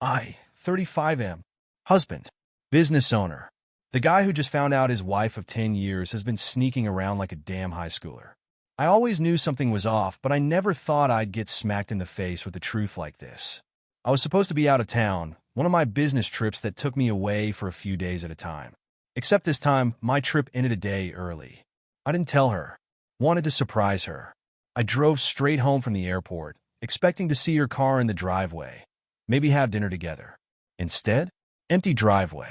I, 35 husband, business owner. The guy who just found out his wife of 10 years has been sneaking around like a damn high schooler. I always knew something was off, but I never thought I'd get smacked in the face with the truth like this. I was supposed to be out of town, one of my business trips that took me away for a few days at a time. Except this time, my trip ended a day early. I didn't tell her. Wanted to surprise her. I drove straight home from the airport, expecting to see her car in the driveway. Maybe have dinner together. Instead, empty driveway.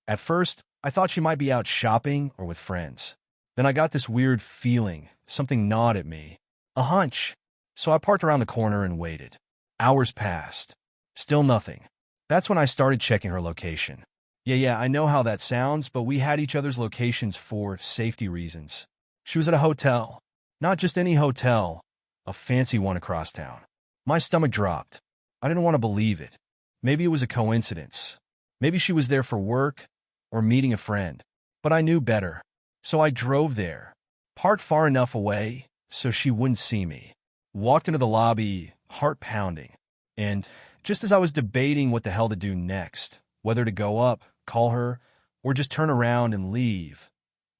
At first, I thought she might be out shopping or with friends. Then I got this weird feeling, something gnawed at me. A hunch. So I parked around the corner and waited. Hours passed. Still nothing. That's when I started checking her location. Yeah, I know how that sounds, but we had each other's locations for safety reasons. She was at a hotel. Not just any hotel, a fancy one across town. My stomach dropped. I didn't want to believe it. Maybe it was a coincidence. Maybe she was there for work or meeting a friend. But I knew better. So I drove there, parked far enough away so she wouldn't see me. Walked into the lobby, heart pounding. And just as I was debating what the hell to do next, whether to go up, call her, or just turn around and leave,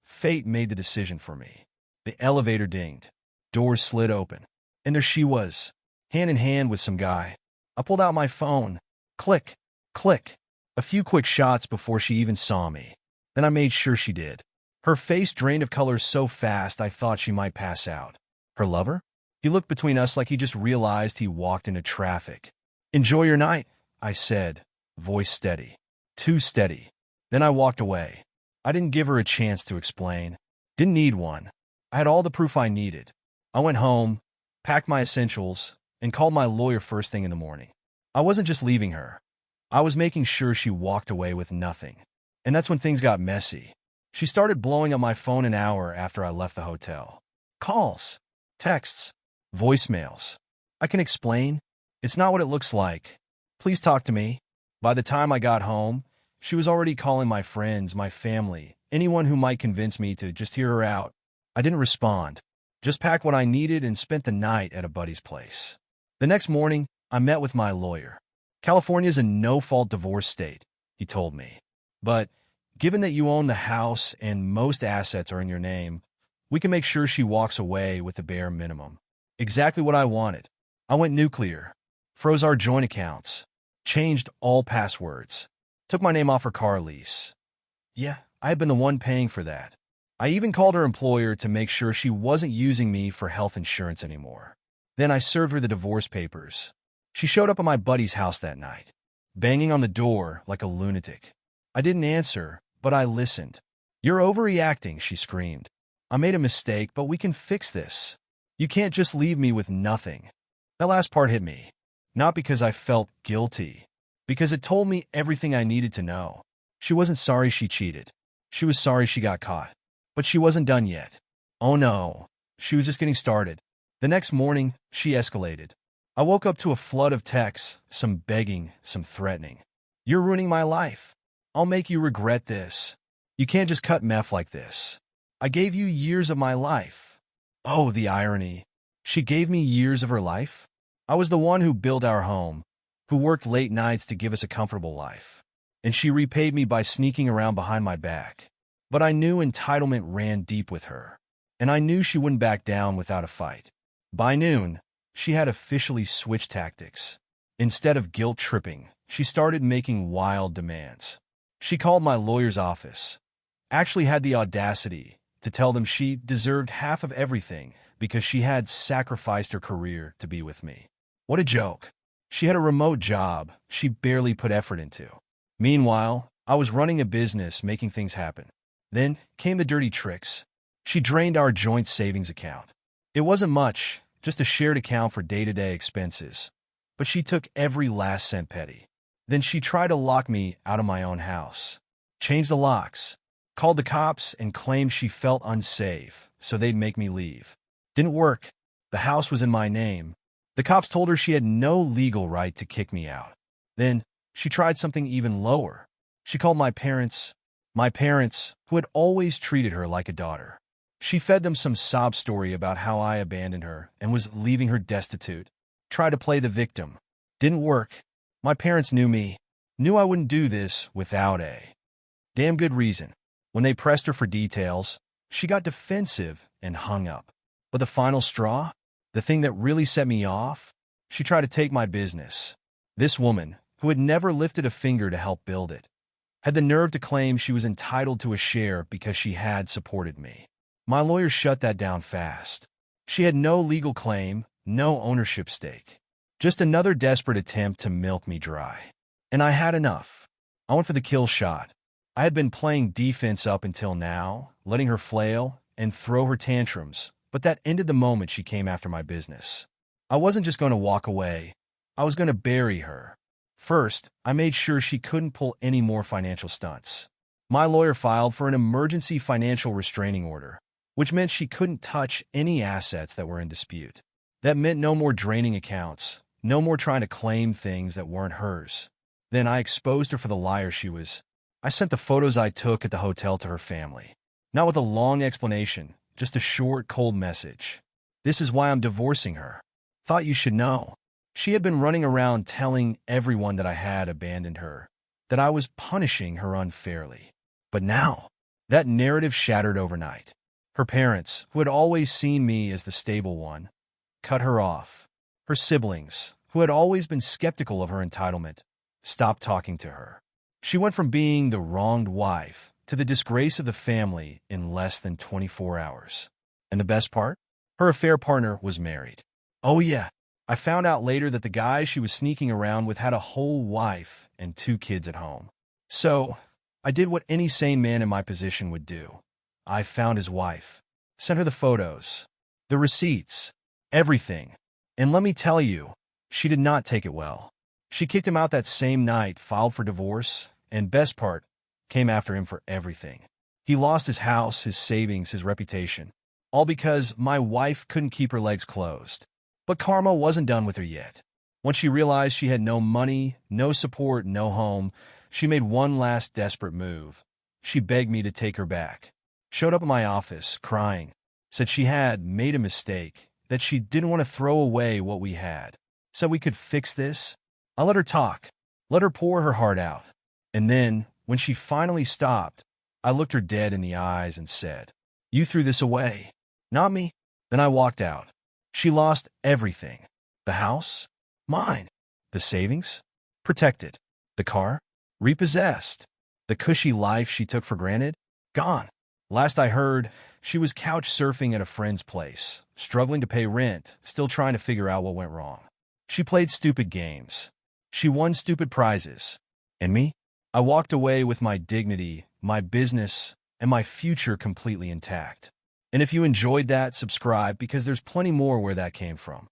fate made the decision for me. The elevator dinged. Doors slid open. And there she was, hand in hand with some guy. I pulled out my phone. Click, click. A few quick shots before she even saw me. Then I made sure she did. Her face drained of color so fast I thought she might pass out. Her lover? He looked between us like he just realized he walked into traffic. "Enjoy your night," I said, voice steady. Too steady. Then I walked away. I didn't give her a chance to explain. Didn't need one. I had all the proof I needed. I went home, packed my essentials, and called my lawyer first thing in the morning. I wasn't just leaving her. I was making sure she walked away with nothing. And that's when things got messy. She started blowing up my phone an hour after I left the hotel. Calls, texts, voicemails. I can explain. It's not what it looks like. Please talk to me. By the time I got home, she was already calling my friends, my family, anyone who might convince me to just hear her out. I didn't respond. Just packed what I needed and spent the night at a buddy's place. The next morning, I met with my lawyer. California's a no-fault divorce state, he told me. But given that you own the house and most assets are in your name, we can make sure she walks away with the bare minimum. Exactly what I wanted. I went nuclear, froze our joint accounts, changed all passwords, took my name off her car lease. Yeah, I had been the one paying for that. I even called her employer to make sure she wasn't using me for health insurance anymore. Then I served her the divorce papers. She showed up at my buddy's house that night, banging on the door like a lunatic. I didn't answer, but I listened. "You're overreacting," she screamed. "I made a mistake, but we can fix this. You can't just leave me with nothing." That last part hit me. Not because I felt guilty, because it told me everything I needed to know. She wasn't sorry she cheated. She was sorry she got caught. But she wasn't done yet. Oh no, she was just getting started. The next morning, she escalated. I woke up to a flood of texts, some begging, some threatening. "You're ruining my life. I'll make you regret this. You can't just cut meth like this. I gave you years of my life." Oh, the irony. She gave me years of her life? I was the one who built our home, who worked late nights to give us a comfortable life. And she repaid me by sneaking around behind my back. But I knew entitlement ran deep with her. And I knew she wouldn't back down without a fight. By noon, she had officially switched tactics. Instead of guilt-tripping, she started making wild demands. She called my lawyer's office, actually had the audacity to tell them she deserved half of everything because she had sacrificed her career to be with me. What a joke. She had a remote job she barely put effort into. Meanwhile, I was running a business, making things happen. Then came the dirty tricks. She drained our joint savings account. It wasn't much, just a shared account for day-to-day expenses. But she took every last cent petty. Then she tried to lock me out of my own house. Changed the locks. Called the cops and claimed she felt unsafe, so they'd make me leave. Didn't work. The house was in my name. The cops told her she had no legal right to kick me out. Then she tried something even lower. She called my parents, who had always treated her like a daughter. She fed them some sob story about how I abandoned her and was leaving her destitute. Tried to play the victim. Didn't work. My parents knew me, knew I wouldn't do this without a damn good reason. When they pressed her for details, she got defensive and hung up. But the final straw, the thing that really set me off, she tried to take my business. This woman, who had never lifted a finger to help build it, had the nerve to claim she was entitled to a share because she had supported me. My lawyer shut that down fast. She had no legal claim, no ownership stake. Just another desperate attempt to milk me dry. And I had enough. I went for the kill shot. I had been playing defense up until now, letting her flail and throw her tantrums, but that ended the moment she came after my business. I wasn't just going to walk away. I was going to bury her. First, I made sure she couldn't pull any more financial stunts. My lawyer filed for an emergency financial restraining order, which meant she couldn't touch any assets that were in dispute. That meant no more draining accounts, no more trying to claim things that weren't hers. Then I exposed her for the liar she was. I sent the photos I took at the hotel to her family. Not with a long explanation, just a short, cold message. This is why I'm divorcing her. Thought you should know. She had been running around telling everyone that I had abandoned her, that I was punishing her unfairly. But now, that narrative shattered overnight. Her parents, who had always seen me as the stable one, cut her off. Her siblings, who had always been skeptical of her entitlement, stopped talking to her. She went from being the wronged wife to the disgrace of the family in less than 24 hours. And the best part? Her affair partner was married. Oh yeah, I found out later that the guy she was sneaking around with had a whole wife and 2 kids at home. So, I did what any sane man in my position would do. I found his wife, sent her the photos, the receipts, everything. And let me tell you, she did not take it well. She kicked him out that same night, filed for divorce, and best part, came after him for everything. He lost his house, his savings, his reputation, all because my wife couldn't keep her legs closed. But karma wasn't done with her yet. Once she realized she had no money, no support, no home, she made one last desperate move. She begged me to take her back. Showed up at my office, crying. Said she had made a mistake, that she didn't want to throw away what we had. Said we could fix this. I let her talk, let her pour her heart out. And then, when she finally stopped, I looked her dead in the eyes and said, "You threw this away, not me." Then I walked out. She lost everything. The house? Mine. The savings? Protected. The car? Repossessed. The cushy life she took for granted? Gone. Last I heard, she was couch surfing at a friend's place, struggling to pay rent, still trying to figure out what went wrong. She played stupid games. She won stupid prizes. And me? I walked away with my dignity, my business, and my future completely intact. And if you enjoyed that, subscribe because there's plenty more where that came from.